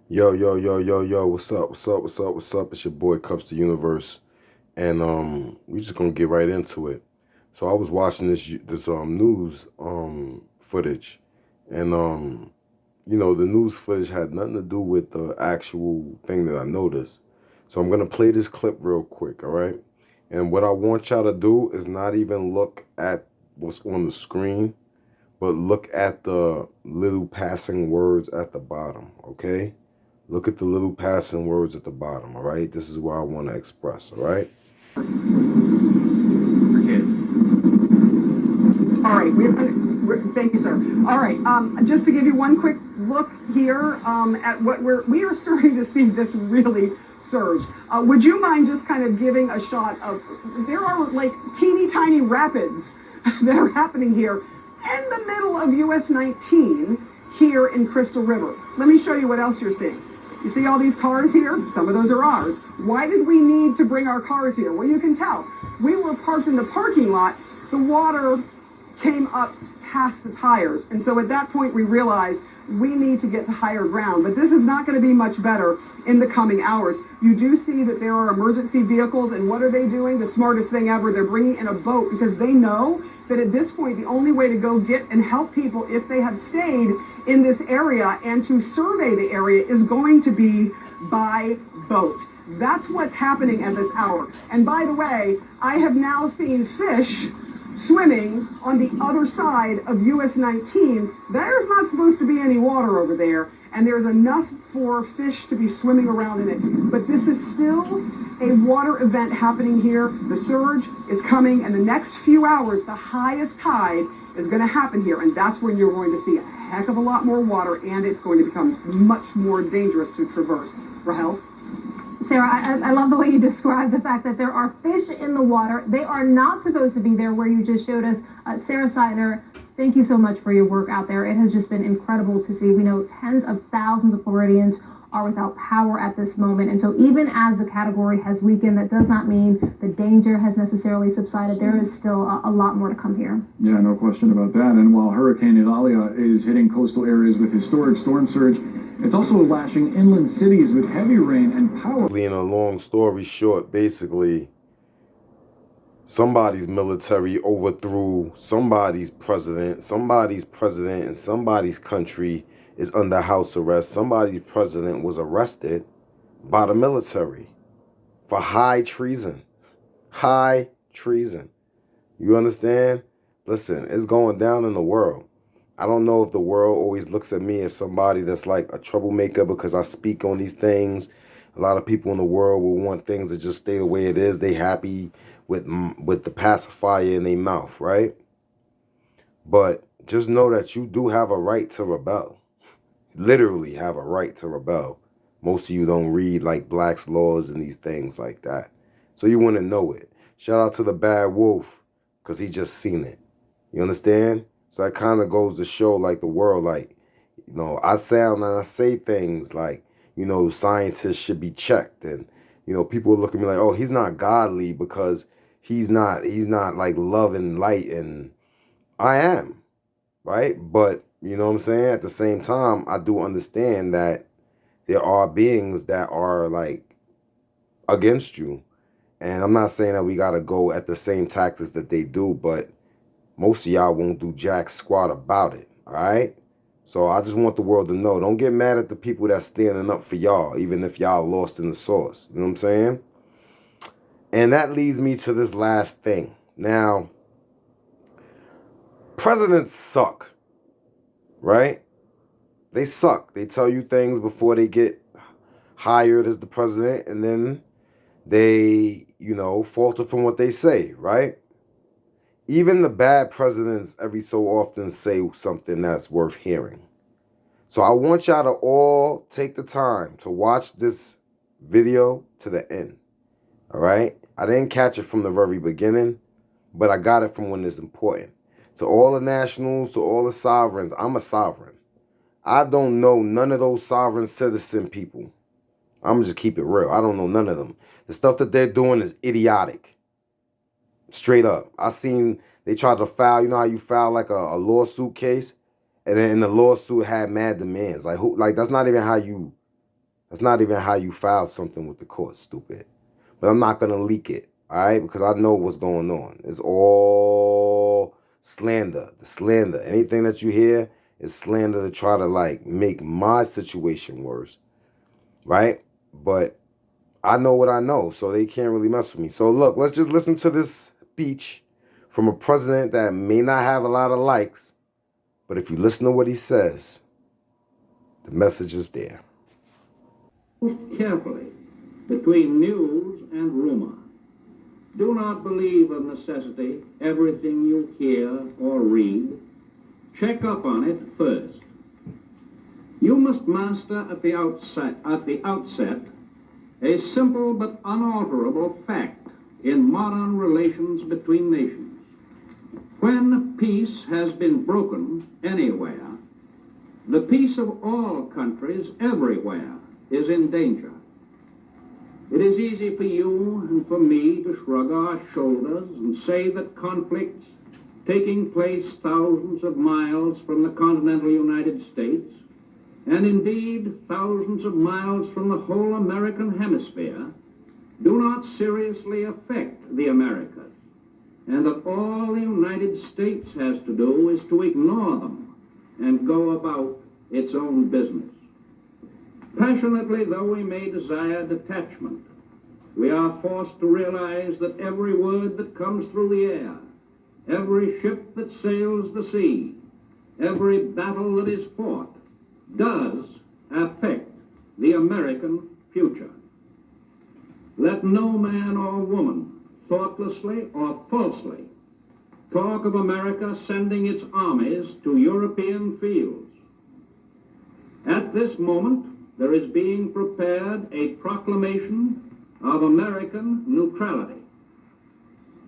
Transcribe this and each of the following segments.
Yo, yo, yo, yo, yo, what's up? What's up? What's up? What's up? It's your boy Kupz the Universe. And we just gonna get right into it. So I was watching this news footage, and the news footage had nothing to do with the actual thing that I noticed. So I'm gonna play this clip real quick, all right? And what I want y'all to do is not even look at what's on the screen, but look at the little passing words at the bottom, okay? Look at the little passing words at the bottom, all right? This is what I want to express, all right? All right, thank you, sir. All right, just to give you one quick look here at what we are starting to see this really surge. Would you mind just kind of giving a shot of, there are like teeny tiny rapids that are happening here in the middle of US 19 here in Crystal River. Let me show you what else you're seeing. You see all these cars here? Some of those are ours. Why did we need to bring our cars here? Well, you can tell. We were parked in the parking lot. The water came up past the tires. And so at that point, we realized we need to get to higher ground. But this is not going to be much better in the coming hours. You do see that there are emergency vehicles. And what are they doing? The smartest thing ever. They're bringing in a boat because they know that at this point, the only way to go get and help people if they have stayed in this area and to survey the area is going to be by boat. That's what's happening at this hour. And by the way, I have now seen fish swimming on the other side of US 19. There's not supposed to be any water over there, and there's enough for fish to be swimming around in it. But this is still a water event happening here. The surge is coming, and the next few hours, the highest tide is going to happen here, and that's when you're going to see a heck of a lot more water, and it's going to become much more dangerous to traverse. Rahel? Sarah, I love the way you describe the fact that there are fish in the water. They are not supposed to be there where you just showed us. Sarah Seidner, thank you so much for your work out there. It has just been incredible to see. We know tens of thousands of Floridians are without power at this moment. And so even as the category has weakened, that does not mean the danger has necessarily subsided. There is still a lot more to come here. Yeah, no question about that. And while Hurricane Idalia is hitting coastal areas with historic storm surge, it's also lashing inland cities with heavy rain and power. In a long story short, basically, somebody's military overthrew somebody's president and somebody's country is under house arrest. Somebody's president was arrested by the military for high treason. High treason. You understand? Listen, it's going down in the world. I don't know if the world always looks at me as somebody that's like a troublemaker because I speak on these things. A lot of people in the world will want things to just stay the way it is. They happy with the pacifier in their mouth, right? But just know that you do have a right to rebel. Literally have a right to rebel. Most of you don't read like Black's laws and these things like that. So you want to know it. Shout out to the bad wolf because he just seen it. You understand? So that kind of goes to show like the world, like, I sound and I say things like, scientists should be checked. And, people look at me like, oh, he's not godly because he's not like love and light. And I am, right? But, you know what I'm saying? At the same time, I do understand that there are beings that are like against you. And I'm not saying that we got to go at the same tactics that they do, but most of y'all won't do jack squat about it, all right? So I just want the world to know, don't get mad at the people that's standing up for y'all, even if y'all lost in the sauce. You know what I'm saying? And that leads me to this last thing. Now, presidents suck, right? They suck. They tell you things before they get hired as the president, and then they, falter from what they say, right? Even the bad presidents every so often say something that's worth hearing. So I want y'all to all take the time to watch this video to the end. All right? I didn't catch it from the very beginning, but I got it from when it's important. To all the nationals, to all the sovereigns, I'm a sovereign. I don't know none of those sovereign citizen people. I'm going to just keep it real. I don't know none of them. The stuff that they're doing is idiotic. Straight up. I seen they tried to file, you know how you file like a lawsuit case? And then in the lawsuit had mad demands. Like that's not even how you That's not even how you file something with the court, stupid. But I'm not going to leak it, all right? Because I know what's going on. It's all slander. The slander. Anything that you hear is slander to try to, like, make my situation worse, right? But I know what I know, so they can't really mess with me. So, look, let's just listen to this speech from a president that may not have a lot of likes, but if you listen to what he says, the message is there. Carefully between news and rumor. Do not believe of necessity everything you hear or read. Check up on it first. You must master at the outset a simple but unalterable fact in modern relations between nations. When peace has been broken anywhere, the peace of all countries everywhere is in danger. It is easy for you and for me to shrug our shoulders and say that conflicts taking place thousands of miles from the continental United States, and indeed thousands of miles from the whole American hemisphere, do not seriously affect the Americas, and that all the United States has to do is to ignore them and go about its own business. Passionately though we may desire detachment, we are forced to realize that every word that comes through the air, every ship that sails the sea, every battle that is fought, does affect the American future. Let no man or woman, thoughtlessly or falsely, talk of America sending its armies to European fields. At this moment, there is being prepared a proclamation of American neutrality.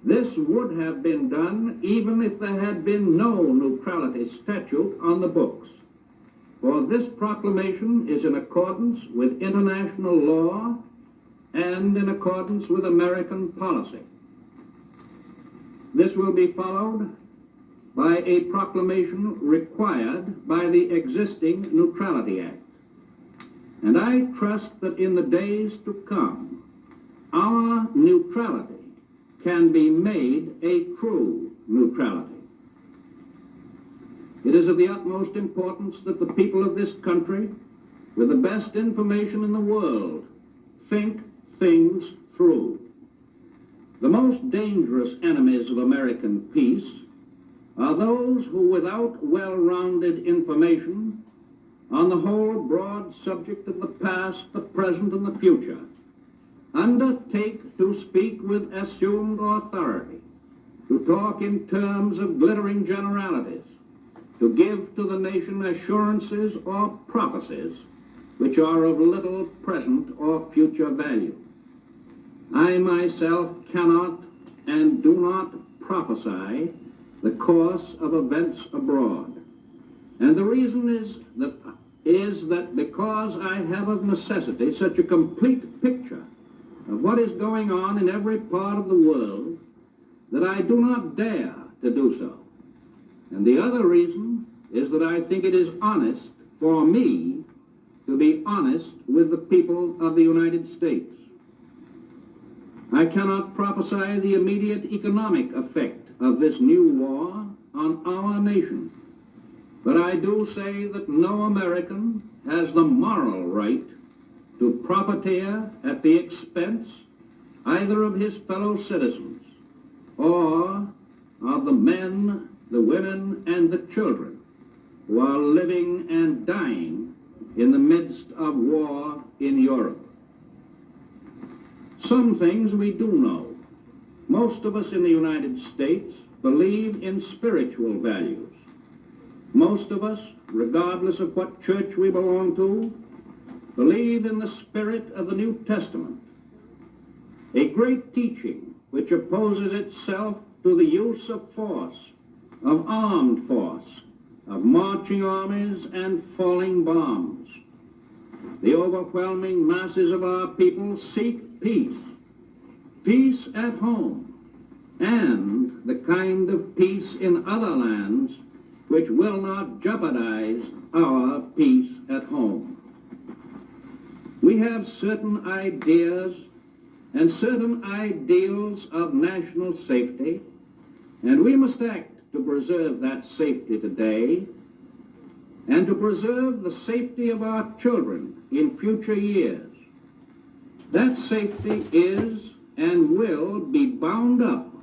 This would have been done even if there had been no neutrality statute on the books, for this proclamation is in accordance with international law and in accordance with American policy. This will be followed by a proclamation required by the existing Neutrality Act. And I trust that in the days to come, our neutrality can be made a true neutrality. It is of the utmost importance that the people of this country, with the best information in the world, think things through. The most dangerous enemies of American peace are those who, without well-rounded information on the whole broad subject of the past, the present, and the future, undertake to speak with assumed authority, to talk in terms of glittering generalities, to give to the nation assurances or prophecies which are of little present or future value. I myself cannot and do not prophesy the course of events abroad. And the reason is that because I have of necessity such a complete picture of what is going on in every part of the world, that I do not dare to do so. And the other reason is that I think it is honest for me to be honest with the people of the United States. I cannot prophesy the immediate economic effect of this new war on our nation, but I do say that no American has the moral right to profiteer at the expense either of his fellow citizens or of the men, the women, and the children who are living and dying in the midst of war in Europe. Some things we do know. Most of us in the United States believe in spiritual values. Most of us, regardless of what church we belong to, believe in the spirit of the New Testament, a great teaching which opposes itself to the use of force, of armed force, of marching armies and falling bombs. The overwhelming masses of our people seek peace, peace at home, and the kind of peace in other lands which will not jeopardize our peace at home. We have certain ideas and certain ideals of national safety, and we must act to preserve that safety today and to preserve the safety of our children in future years. That safety is and will be bound up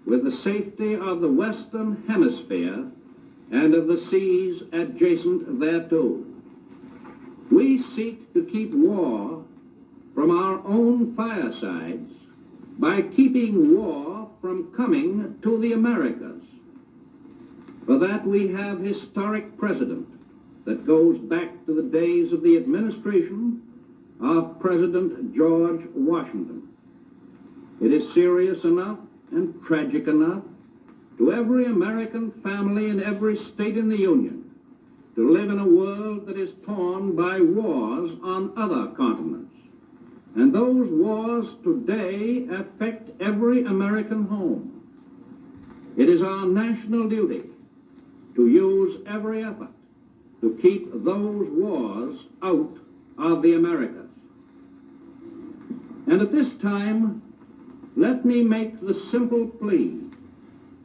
with the safety of the Western Hemisphere and of the seas adjacent thereto. We seek to keep war from our own firesides by keeping war from coming to the Americas. For that we have historic precedent that goes back to the days of the administration of President George Washington. It is serious enough and tragic enough to every American family in every state in the Union to live in a world that is torn by wars on other continents. And those wars today affect every American home. It is our national duty to use every effort to keep those wars out of the Americas. And at this time, let me make the simple plea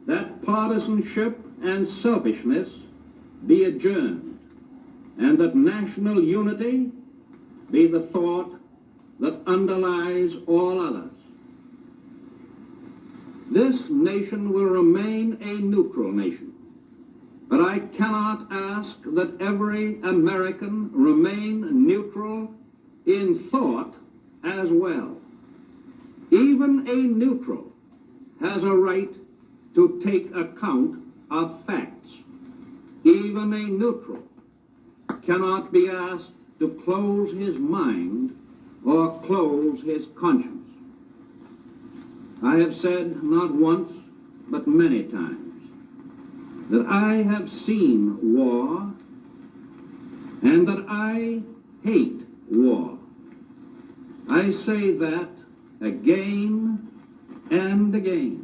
that partisanship and selfishness be adjourned, and that national unity be the thought that underlies all others. This nation will remain a neutral nation, but I cannot ask that every American remain neutral in thought as well. Even a neutral has a right to take account of facts. Even a neutral cannot be asked to close his mind or close his conscience. I have said not once, but many times, that I have seen war and that I hate war. I say that again and again.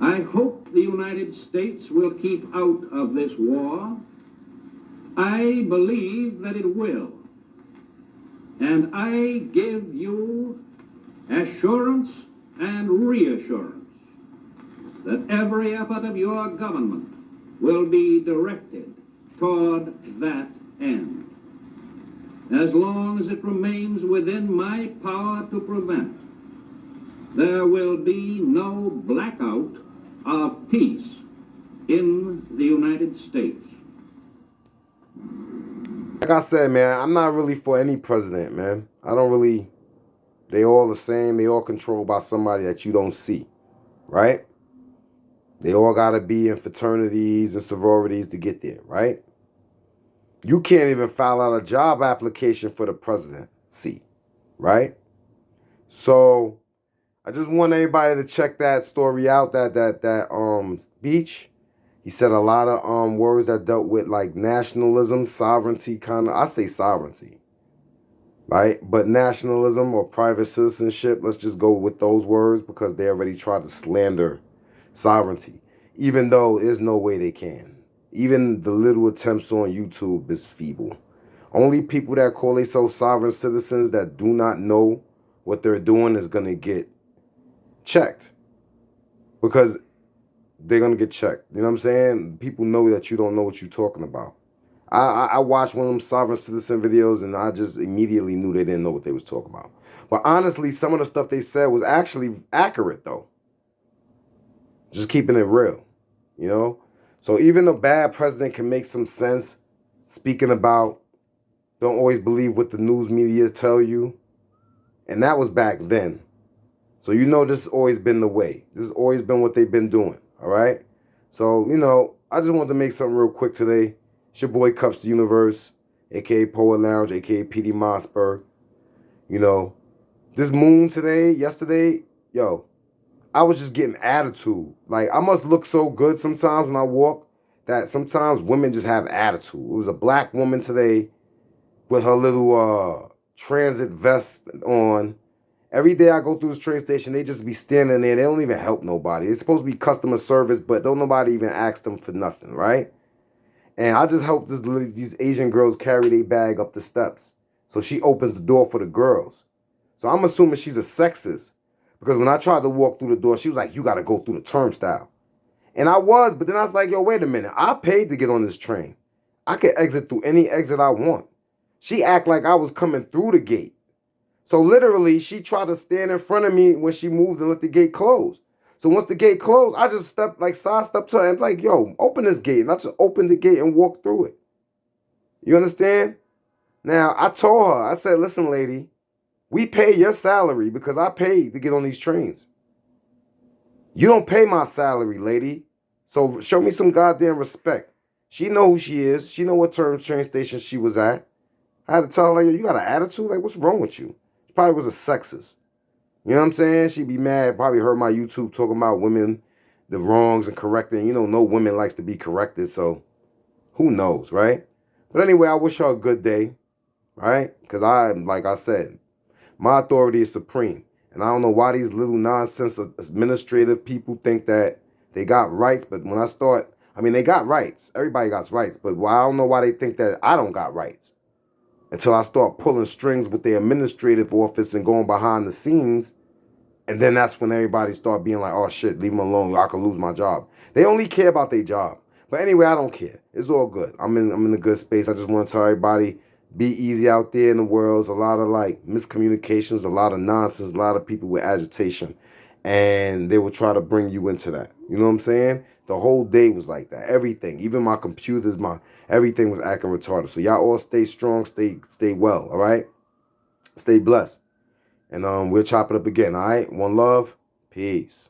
I hope the United States will keep out of this war. I believe that it will. And I give you assurance and reassurance that every effort of your government will be directed toward that end. As long as it remains within my power to prevent, there will be no blackout of peace in the United States. Like I said, man, I'm not really for any president, man. I don't really, they all the same. They all controlled by somebody that you don't see, right? They all got to be in fraternities and sororities to get there, right? You can't even file out a job application for the presidency, right? So I just want everybody to check that story out, that speech. He said a lot of words that dealt with like nationalism, sovereignty, kind of. I say sovereignty, right? But nationalism or private citizenship, let's just go with those words because they already tried to slander sovereignty, even though there's no way they can. Even the little attempts on YouTube is feeble. Only people that call themselves sovereign citizens that do not know what they're doing is going to get checked. Because they're going to get checked. You know what I'm saying? People know that you don't know what you're talking about. I watched one of them sovereign citizen videos and I just immediately knew they didn't know what they was talking about. But honestly, some of the stuff they said was actually accurate, though. Just keeping it real, you know? So even a bad president can make some sense speaking about don't always believe what the news media tell you. And that was back then. So you know this has always been the way. This has always been what they've been doing, all right? So, you know, I just wanted to make something real quick today. It's your boy Kupz the Universe, a.k.a. Poet Lounge, a.k.a. P.D. Mossberg. You know, this moon today, yesterday, yo, I was just getting attitude. Like, I must look so good sometimes when I walk that sometimes women just have attitude. It was a black woman today with her little transit vest on. Every day I go through this train station, they just be standing there. They don't even help nobody. It's supposed to be customer service, but don't nobody even ask them for nothing, right? And I just help these Asian girls carry their bag up the steps. So she opens the door for the girls. So I'm assuming she's a sexist. Because when I tried to walk through the door, she was like, you got to go through the turnstile. And I was, but then I was like, yo, wait a minute. I paid to get on this train. I can exit through any exit I want. She act like I was coming through the gate. So literally, she tried to stand in front of me when she moved and let the gate close. So once the gate closed, I just sidestepped to her and was like, yo, open this gate. And I just opened the gate and walked through it. You understand? Now, I told her, I said, listen, lady, we pay your salary because I paid to get on these trains. You don't pay my salary, lady. So show me some goddamn respect. She know who she is. She know what train station she was at. I had to tell her, like, you got an attitude? Like, what's wrong with you? She probably was a sexist. You know what I'm saying? She'd be mad. Probably heard my YouTube talking about women, the wrongs and correcting. You know, no woman likes to be corrected. So who knows, right? But anyway, I wish her a good day, right? Because like I said, my authority is supreme. And I don't know why these little nonsense administrative people think that they got rights. But when they got rights. Everybody got rights. But I don't know why they think that I don't got rights. Until I start pulling strings with the administrative office and going behind the scenes. And then that's when everybody start being like, oh shit, leave them alone. I could lose my job. They only care about their job. But anyway, I don't care. It's all good. I'm in a good space. I just want to tell everybody, be easy out there in the world. There's a lot of like miscommunications, a lot of nonsense, a lot of people with agitation. And they will try to bring you into that. You know what I'm saying? The whole day was like that. Everything, even my computers, everything was acting retarded. So y'all all stay strong, stay well, all right? Stay blessed. And we'll chop it up again, all right? One love. Peace.